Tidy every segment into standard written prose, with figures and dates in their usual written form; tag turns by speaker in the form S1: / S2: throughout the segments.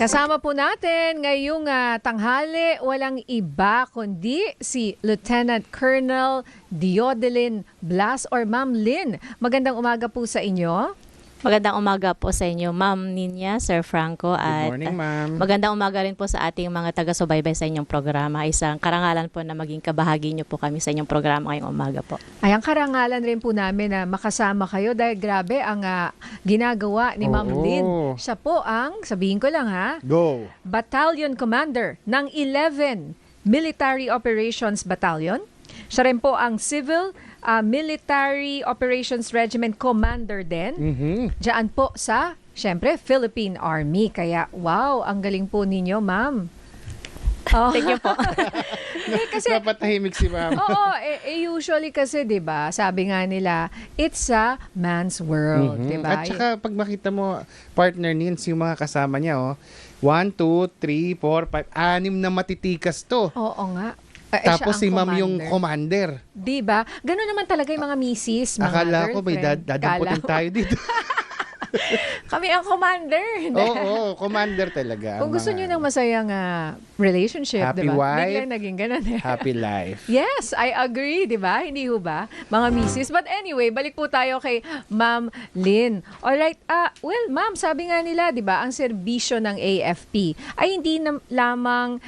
S1: Kasama po natin ngayong tanghali, walang iba kundi si Lieutenant Colonel Diodelin Blas or Ma'am Lynn. Magandang umaga po sa inyo.
S2: Magandang umaga po sa inyo, Ma'am Ninya, Sir Franco. At
S3: Good morning, ma'am.
S2: magandang umaga rin po sa ating mga taga-subaybay sa inyong programa. Isang karangalan po na maging kabahagi niyo po kami sa inyong programa ngayong umaga po.
S1: Ay, ang karangalan rin po namin na makasama kayo dahil grabe ang ginagawa ni Ma'am
S3: Oo.
S1: Lynn. Siya po ang, sabihin ko lang
S3: Go!
S1: Battalion Commander ng 11 Military Operations Battalion. Siya rin po ang Civil Military Operations Regiment Commander din. Diyan po sa, syempre, Philippine Army. Kaya, wow, ang galing po ninyo, ma'am. Oh.
S2: Thank you po.
S1: Kasi,
S3: Dapat tahimik si ma'am.
S1: oo, usually kasi, di ba, sabi nga nila, it's a man's world, di ba?
S3: At saka pag makita mo, partner Nins, yung mga kasama niya, 1, 2, 3, 4, 5, 6 na matitikas to.
S1: Oo nga.
S3: Tapos si ma'am yung commander.
S1: Di ba? Ganun naman talaga yung mga misis, mga
S3: Akala ko may
S1: girlfriend.
S3: dadamputin
S1: Kala
S3: tayo dito.
S1: Kami ang commander.
S3: Oo, commander talaga.
S1: Kung gusto niyo ng masayang relationship,
S3: Happy
S1: di ba?
S3: wife.
S1: Biglang naging ganun.
S3: Happy life.
S1: Yes, I agree, di ba? Hindi ho ba? Mga misis. But anyway, balik po tayo kay Ma'am Lynn. Alright, well, ma'am, sabi nga nila, di ba, ang serbisyo ng AFP ay hindi lamang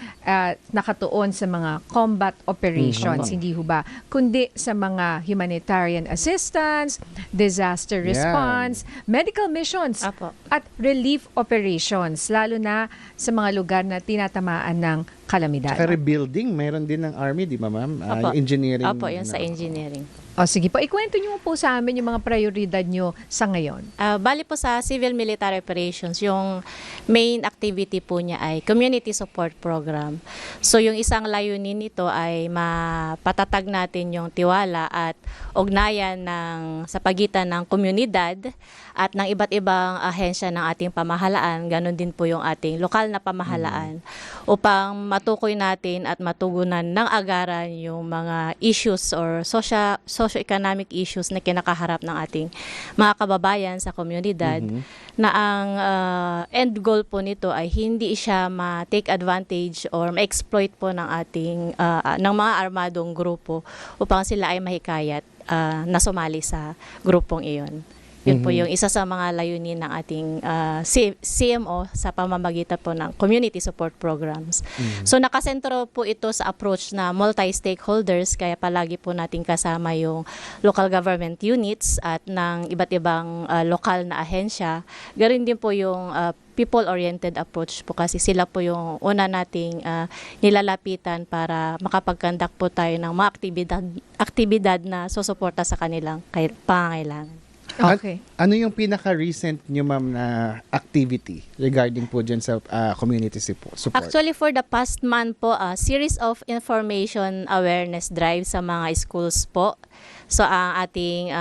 S1: nakatuon sa mga combat operations, hindi ho ba? Kundi sa mga humanitarian assistance, disaster response, medical missions,
S2: Apo.
S1: at relief operations, lalo na sa mga lugar na tinatamaan ng kalamidad.
S3: Saka rebuilding, meron din ng army, di ba ma'am?
S2: Apo.
S3: Yung engineering.
S2: Opo, yun sa engineering.
S1: O sige po, ikwento niyo po sa amin yung mga prioridad niyo sa ngayon.
S2: Bali po sa Civil Military Operations, yung main activity po niya ay Community Support Program. So yung isang layunin nito ay mapatatag natin yung tiwala at ugnayan sa pagitan ng komunidad at ng iba't ibang ahensya ng ating pamahalaan, ganun din po yung ating lokal na pamahalaan upang matukoy natin at matugunan ng agaran yung mga issues or socio-economic issues na kinakaharap ng ating mga kababayan sa komunidad na ang end goal po nito ay hindi siya ma-take advantage or ma-exploit po ng ating ng mga armadong grupo upang sila ay mahikayat na sumali sa grupong iyon. Yun po yung isa sa mga layunin ng ating CMO sa pamamagitan po ng community support programs. So nakasentro po ito sa approach na multi-stakeholders, kaya palagi po natin kasama yung local government units at ng iba't ibang lokal na ahensya. Ganoon din po yung people-oriented approach po kasi sila po yung una nating nilalapitan para makapag-conduct po tayo ng mga aktibidad na susuporta sa kanilang pangangailangan.
S1: Okay.
S3: Ano yung pinaka-recent nyo ma'am na activity regarding po dyan sa community support?
S2: Actually, for the past month po, a series of information awareness drive sa mga schools po. So, ang ating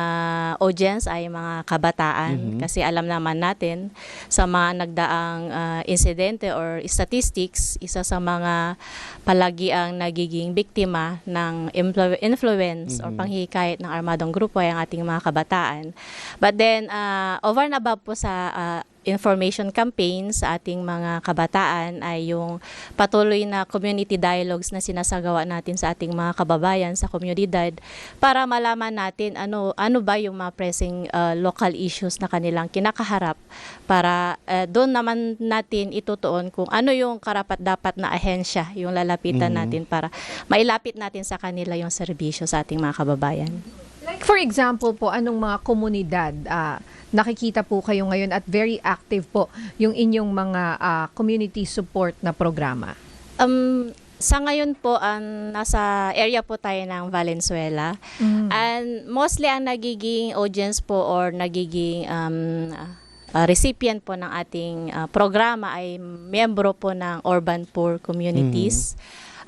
S2: audience ay mga kabataan kasi alam naman natin sa mga nagdaang insidente or statistics, isa sa mga palagi ang nagiging biktima ng influence or panghihikayat ng armadong grupo ay ang ating mga kabataan. But then, over and above po sa information campaign sa ating mga kabataan ay yung patuloy na community dialogues na sinasagawa natin sa ating mga kababayan sa komunidad para malaman natin ano ba yung mga pressing local issues na kanilang kinakaharap para doon naman natin itutuon kung ano yung karapat-dapat na ahensya yung lalapitan natin para mailapit natin sa kanila yung serbisyo sa ating mga kababayan.
S1: Like for example po, anong mga komunidad nakikita po kayo ngayon at very active po yung inyong mga community support na programa?
S2: Sa ngayon po, nasa area po tayo ng Valenzuela. And mostly ang nagiging audience po or nagiging recipient po ng ating programa ay miyembro po ng urban poor communities.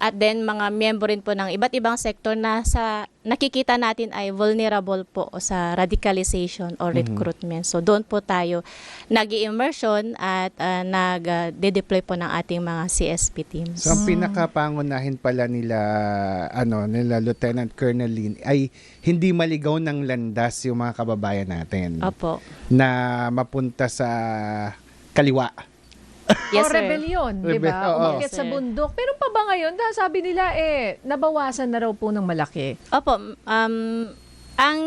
S2: At then mga miyembro rin po ng iba't ibang sektor na nakikita natin ay vulnerable po sa radicalization or recruitment. So doon po tayo nag-i-immersion at nag-de-deploy po ng ating mga CSP teams.
S3: So ang pinakapangunahin pala nila Lieutenant Colonel Lynn ay hindi maligaw ng landas yung mga kababayan natin.
S2: Opo.
S3: Na mapunta sa kaliwa.
S2: Yes,
S1: o
S2: sir.
S1: rebellion, di
S3: Rebel-
S1: ba?
S3: oo.
S1: Umakyat
S2: Yes,
S1: sa
S2: sir.
S1: bundok. Pero pa ba ngayon, dahil sabi nila, nabawasan na raw po ng malaki.
S2: Opo, ang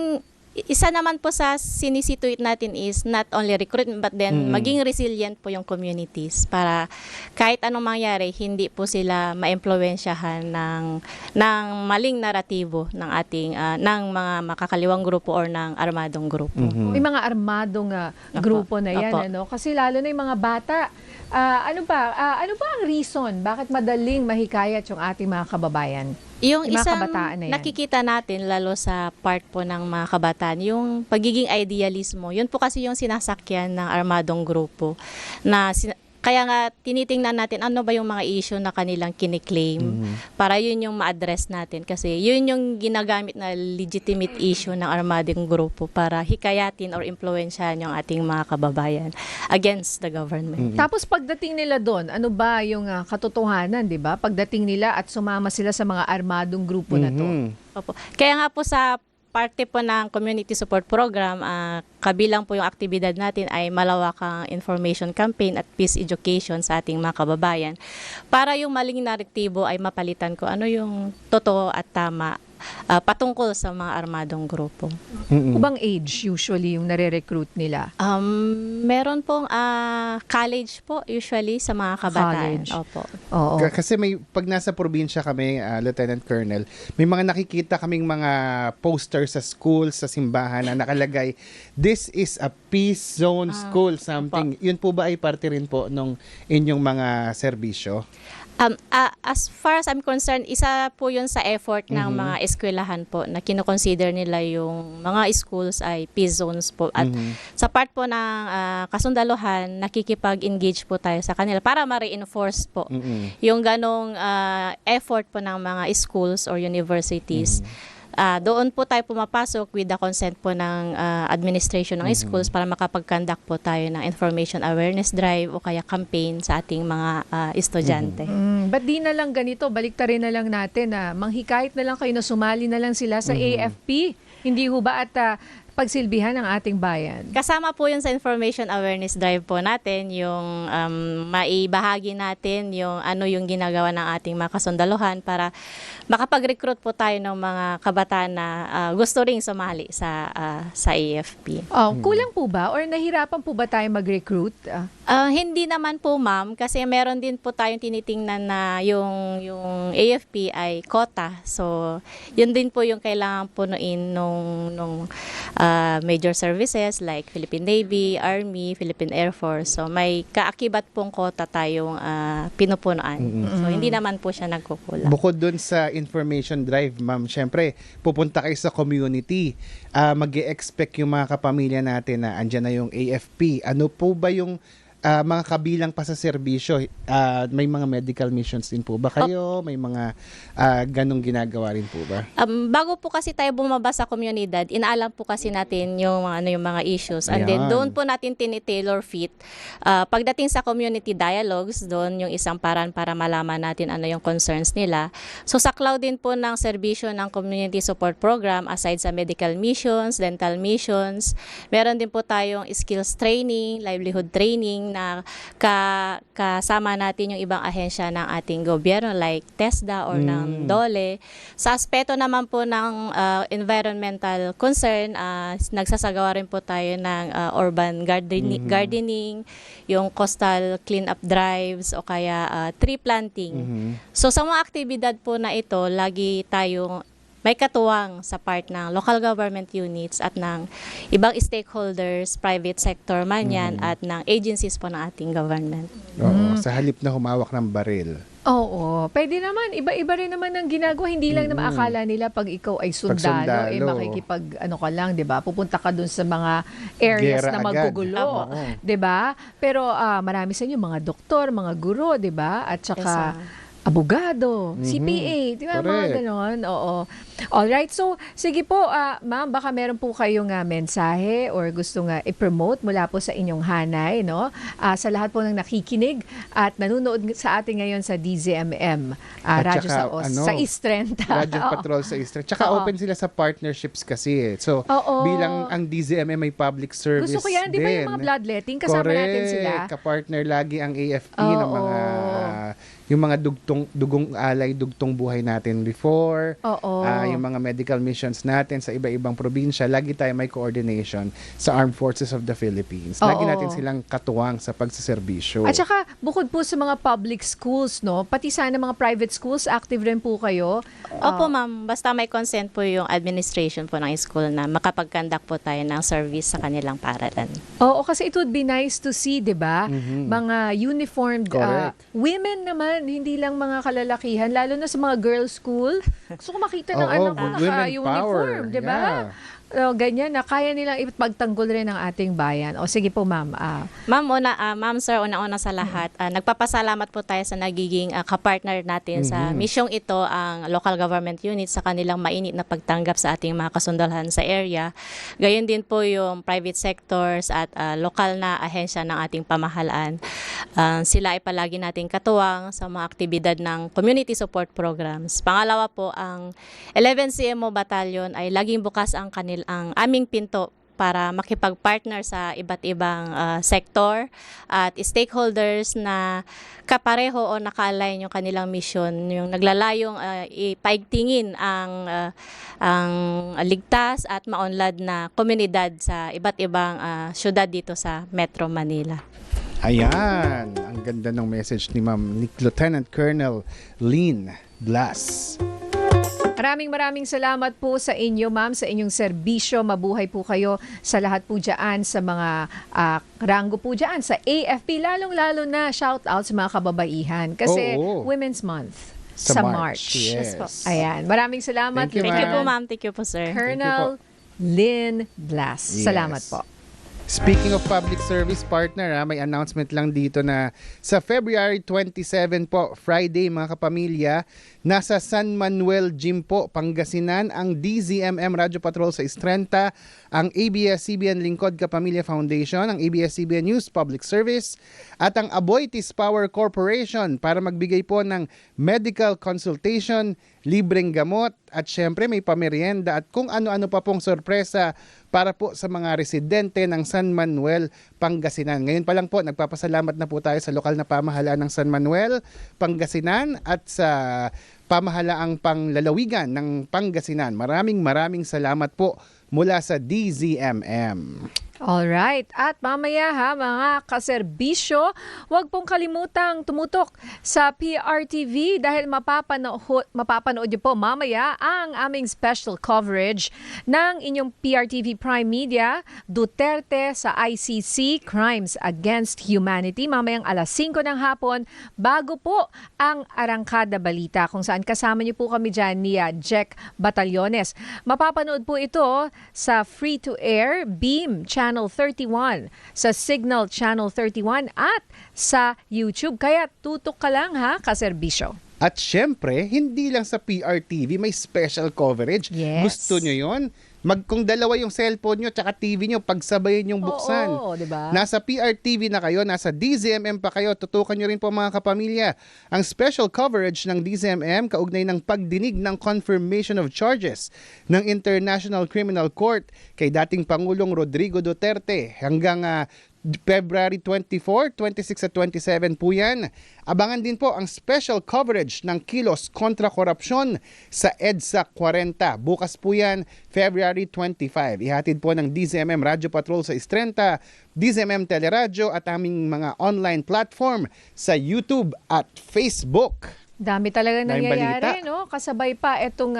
S2: isa naman po sa sinisituate natin is not only recruitment but then maging resilient po yung communities para kahit anong mangyari, hindi po sila maimpluwensyahan ng maling naratibo ng ating ng mga makakaliwang grupo or ng armadong grupo.
S1: May mga armadong grupo na yan,
S2: Opo.
S1: ano? Kasi lalo na yung mga bata. Ano ba ang reason bakit madaling mahikayat yung ating mga kababayan?
S2: Yung
S1: Yung mga
S2: isang
S1: kabataan na yan.
S2: nakikita natin lalo sa part po ng mga kabataan, yung pagiging idealismo. Yun po kasi yung sinasakyan ng armadong grupo na kaya nga tinitingnan natin ano ba yung mga issue na kanilang kiniklaim para yun yung ma-address natin kasi yun yung ginagamit na legitimate issue ng armadong grupo para hikayatin or impluwensyahan yung ating mga kababayan against the government.
S1: Tapos pagdating nila doon, ano ba yung katotohanan, di ba? Pagdating nila at sumama sila sa mga armadong grupo na to.
S2: Opo. Kaya nga po sa parte po ng community support program, kabilang po yung aktibidad natin ay malawakang information campaign at peace education sa ating mga kababayan para yung maling naritibo ay mapalitan ko ano yung totoo at tama patungkol sa mga armadong grupo.
S1: Ubang age usually yung nare-recruit nila?
S2: Meron pong college po usually sa mga kabataan.
S1: College.
S2: Opo.
S1: Oo.
S3: Kasi pag nasa probinsya kami, Lieutenant Colonel, may mga nakikita kaming mga posters sa school, sa simbahan na nakalagay, this is a peace zone school, something. Yun po ba ay parte rin po nung inyong mga serbisyo?
S2: As far as I'm concerned, isa po yun sa effort ng mga eskwelahan po na kinoconsider nila yung mga schools ay peace zones po. At sa part po ng kasundaluhan, nakikipag-engage po tayo sa kanila para ma-reinforce po yung ganong effort po ng mga schools or universities. Doon po tayo pumapasok with the consent po ng administration ng schools para makapag-conduct po tayo ng information awareness drive o kaya campaign sa ating mga estudyante.
S1: Ba't di na lang ganito? Baliktarin na lang natin na manghikayat na lang kayo na sumali na lang sila sa AFP. Hindi ho ba at pagsilbihan ng ating bayan?
S2: Kasama po yun sa information awareness drive po natin, yung maibahagi natin yung ano yung ginagawa ng ating mga kasundaluhan para makapag-recruit po tayo ng mga kabataan na gusto ring sumali sa AFP.
S1: Kulang po ba or nahirapan po ba tayo mag-recruit?
S2: Hindi naman po ma'am kasi meron din po tayong tinitingnan na yung AFP ay quota. So, yun din po yung kailangan punuin nung major services like Philippine Navy, Army, Philippine Air Force. So, may kaakibat pong quota tayong pinupunuan. So, hindi naman po siya nagkukulang.
S3: Bukod dun sa information drive, ma'am, syempre, pupunta kayo sa community. Mag-e-expect yung mga kapamilya natin na andyan na yung AFP. Ano po ba yung mga kabilang pa sa serbisyo? May mga medical missions din po ba kayo? May mga ganong ginagawa rin po ba?
S2: Bago po kasi tayo bumaba sa komunidad, inaalam po kasi natin yung mga issues. And then
S3: Ayan.
S2: doon po natin tinitailor fit. Pagdating sa community dialogues, doon yung isang paraan para malaman natin ano yung concerns nila. So sa cloud din po ng serbisyo ng community support program, aside sa medical missions, dental missions, meron din po tayong skills training, livelihood training na kasama natin yung ibang ahensya ng ating gobyerno like TESDA or ng DOLE. Sa aspeto naman po ng environmental concern, nagsasagawa rin po tayo ng urban gardening, yung coastal cleanup drives o kaya tree planting. So sa mga aktibidad po na ito, lagi tayong may katuwang sa part ng local government units at ng ibang stakeholders, private sector man yan, at ng agencies po ng ating government.
S3: Oo, sa halip na humawak ng baril.
S1: Oo. Pwede naman. Iba-iba rin naman ang ginagawa. Hindi lang naman akala nila pag ikaw ay sundalo,
S3: sundalo.
S1: makikipag, ka lang, di ba? Pupunta ka dun sa mga areas
S3: Gera
S1: na
S3: agad.
S1: maggugulo.
S3: Tama.
S1: Di ba? Pero marami sa inyo, mga doktor, mga guro, di ba? At saka,
S2: Yes,
S1: abogado, CPA, di ba? Mga
S3: Correct.
S1: ganon. Oo. Alright, so sige po, ma'am, baka meron po kayong mensahe or gusto nga i-promote mula po sa inyong hanay, no? Sa lahat po ng nakikinig at nanonood sa atin ngayon sa DZMM,
S3: At
S1: Radyo
S3: saka,
S1: sa Os,
S3: ano,
S1: sa East Trent.
S3: Radyo Patrol sa East Trent. Tsaka
S1: Oo.
S3: open sila sa partnerships kasi eh. So,
S1: Oo.
S3: bilang ang DZMM may public service
S1: Gusto ko yan, di ba yung mga bloodletting, kasama natin sila.
S3: Kapartner lagi ang AFP
S1: Oo.
S3: ng mga yung mga dugong alay, dugtong buhay natin before.
S1: Oo.
S3: Yung mga medical missions natin sa iba-ibang probinsya, lagi tayo may coordination sa Armed Forces of the Philippines. Lagi
S1: Oo.
S3: natin silang katuwang sa pagsaserbisyo.
S1: At saka, bukod po sa mga public schools, no, pati sana mga private schools, active rin po kayo.
S2: Opo, ma'am. Basta may consent po yung administration po ng school na makapag-conduct po tayo ng service sa kanilang paaralan.
S1: Oo, kasi it would be nice to see, di ba? Mga uniformed
S3: Correct.
S1: women naman, hindi lang mga kalalakihan, lalo na sa mga girls' school. Gusto ko makita ng
S3: Oo,
S1: anak ko
S3: women
S1: naka-uniform,
S3: power.
S1: di ba? Ganyan na, kaya nilang ipagtanggol rin ang ating bayan. O sige po, ma'am.
S2: Ma'am sir, una-una sa lahat, nagpapasalamat po tayo sa nagiging kapartner natin sa misyong ito, ang local government unit sa kanilang mainit na pagtanggap sa ating mga kasundalhan sa area. Gayon din po yung private sectors at lokal na ahensya ng ating pamahalaan. Sila ay palagi nating katuwang sa mga aktibidad ng community support programs. Pangalawa po, ang 11 CMO Battalion ay laging bukas ang aming pinto para makipag-partner sa iba't ibang sektor at stakeholders na kapareho o naka-align yung kanilang mission, yung naglalayong ipaigtingin ang ligtas at maunlad na komunidad sa iba't ibang syudad dito sa Metro Manila.
S3: Ayan, ang ganda ng message ni Ma'am Lieutenant Colonel Lynn Blas.
S1: Maraming salamat po sa inyo, ma'am, sa inyong serbisyo. Mabuhay po kayo sa lahat po dyan, sa mga ranggo po dyan, sa AFP, lalong-lalo na shout out sa mga kababaihan. Kasi
S3: Oo.
S1: Women's Month
S3: Sa
S1: sa
S3: March,
S1: March.
S3: yes.
S2: po.
S1: Ayan, maraming salamat.
S3: Thank you,
S2: Thank you po,
S3: ma'am.
S2: ma'am. Thank you po, sir.
S1: Colonel Lynn Blas.
S3: Yes.
S1: Salamat po.
S3: Speaking of public service partner, may announcement lang dito na sa February 27 po, Friday mga kapamilya, nasa San Manuel Gym po, Pangasinan, ang DZMM Radyo Patrol sa Istrenta, ang ABS-CBN Lingkod Kapamilya Foundation, ang ABS-CBN News Public Service, at ang Aboitiz Power Corporation para magbigay po ng medical consultation, libreng gamot, at syempre may pamerienda at kung ano-ano pa pong sorpresa para po sa mga residente ng San Manuel, Pangasinan. Ngayon pa lang po, nagpapasalamat na po tayo sa lokal na pamahalaan ng San Manuel, Pangasinan at sa pamahalaang panglalawigan ng Pangasinan. Maraming salamat po mula sa DZMM.
S1: Alright. At mamaya mga kaserbisyo, huwag pong kalimutang tumutok sa PRTV dahil mapapanood niyo po mamaya ang aming special coverage ng inyong PRTV Prime Media, Duterte sa ICC, Crimes Against Humanity, mamayang alas 5 ng hapon, bago po ang Arangkada Balita, kung saan kasama niyo po kami dyan ni Jack Batallones. Mapapanood po ito sa free-to-air Beam Channel 31, sa Signal Channel 31 at sa YouTube. Kaya tutok ka lang kaserbisyo.
S3: At syempre, hindi lang sa PRTV, may special coverage.
S1: Yes.
S3: Gusto nyo yon? Kung dalawa yung cellphone nyo tsaka TV nyo, pagsabayin yung buksan.
S1: Oo, diba?
S3: Nasa PRTV na kayo, nasa DZMM pa kayo, tutukan nyo rin po mga kapamilya. Ang special coverage ng DZMM kaugnay ng pagdinig ng confirmation of charges ng International Criminal Court kay dating Pangulong Rodrigo Duterte hanggang February 24, 26 at 27 po yan. Abangan din po ang special coverage ng Kilos kontra Korupsyon sa EDSA 40. Bukas po yan, February 25. Ihatid po ng DZMM Radyo Patrol sa Istrenta, DZMM Teleradyo at aming mga online platform sa YouTube at Facebook.
S1: Dami talaga
S3: Daming
S1: nangyayari,
S3: balita.
S1: no? Kasabay pa itong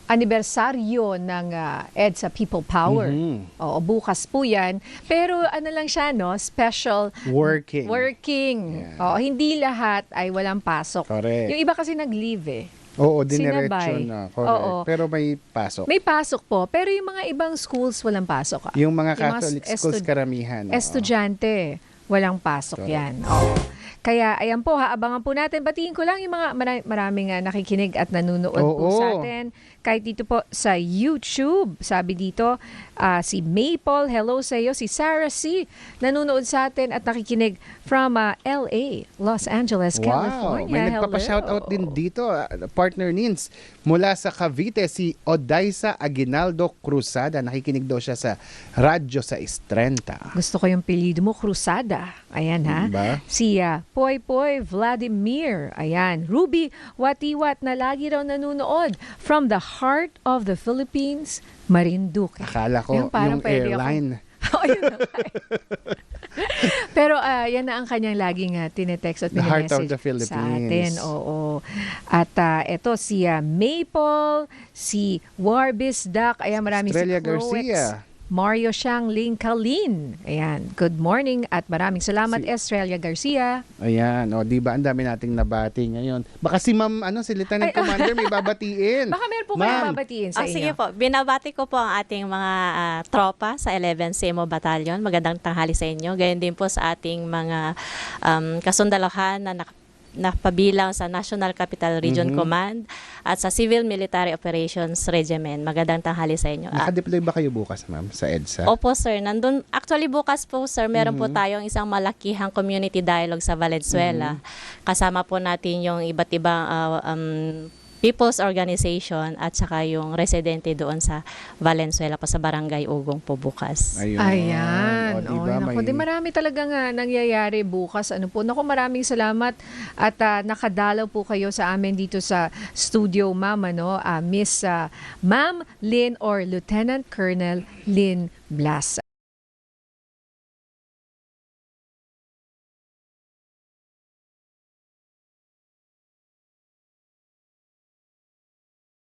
S1: anibersaryo ng EDSA People Power. Oo, bukas po yan. Pero ano lang siya, no? Special
S3: Working.
S1: working.
S3: Yeah.
S1: Oo, hindi lahat ay walang pasok.
S3: Correct.
S1: Yung iba kasi nag-leave
S3: Oo, diniretso
S1: Sinabay.
S3: na. Correct.
S1: Oo.
S3: Pero may pasok.
S1: May pasok po, pero yung mga ibang schools walang pasok.
S3: Yung mga
S1: Yung mga
S3: Catholic schools karamihan. oo.
S1: Estudyante, walang pasok
S3: Correct.
S1: yan. Oo. Kaya ayan po, abangan po natin. Batiin ko lang yung mga maraming nakikinig at nanonood po
S3: Oo.
S1: sa atin. Kahit dito po sa YouTube, sabi dito, si Maple, hello sa iyo. Si Sarah C, nanonood sa atin at nakikinig from LA, Los Angeles, California.
S3: May nagpapa-shoutout din dito, partner Nins. Mula sa Cavite, si Odaisa Aguinaldo Cruzada. Nakikinig daw siya sa Radyo sa Estrenta.
S1: Gusto ko yung pilido mo, Cruzada. Ayan ha.
S3: Diba?
S1: Si Poy Poy Vladimir. Ayan. Ruby Watiwat na lagi raw nanonood from the heart of the Philippines, Marinduque.
S3: Akala ko
S1: Yan, parang
S3: yung
S1: pwede ako.
S3: airline.
S1: Oh, yun na nga eh. Pero yan na ang kanyang laging tinetext at
S3: The heart of
S1: minimessage
S3: the Philippines.
S1: sa atin. Oo. At ito si Maple, si Warbis Duck, ayan maraming
S3: Estrella
S1: si Croex,
S3: Garcia.
S1: Mario Shang Linkalin. Ayan, good morning at maraming salamat Estrella Garcia.
S3: Ayan, o di ba ang dami nating nabati ngayon. Baka si Ma'am si Lieutenant Commander may babatiin.
S1: Baka meron po kayong
S3: Ma'am.
S1: babatiin sa inyo.
S2: Sige po, binabati ko po ang ating mga tropa sa 11 SEMO Battalion. Magandang tanghali sa inyo. Gayon din po sa ating mga kasundalohan na napabilang sa National Capital Region Command at sa Civil Military Operations Regiment. Magandang tanghali sa inyo.
S3: Nakadeploy ba kayo bukas, Ma'am, sa EDSA?
S2: Opo sir, nandun, actually bukas po sir, meron po tayong isang malakihang community dialogue sa Valenzuela. Kasama po natin yung iba't ibang people's organization at saka yung residente doon sa Valenzuela po sa Barangay Ugong po bukas.
S3: Ayun.
S1: Ayan.
S3: O, diba,
S1: Naku, di marami talagang nangyayari bukas. Ano po? Naku, maraming salamat at nakadalaw po kayo sa amin dito sa studio, Ma'am, Miss Ma'am Lynn or Lieutenant Colonel Lynn Blas.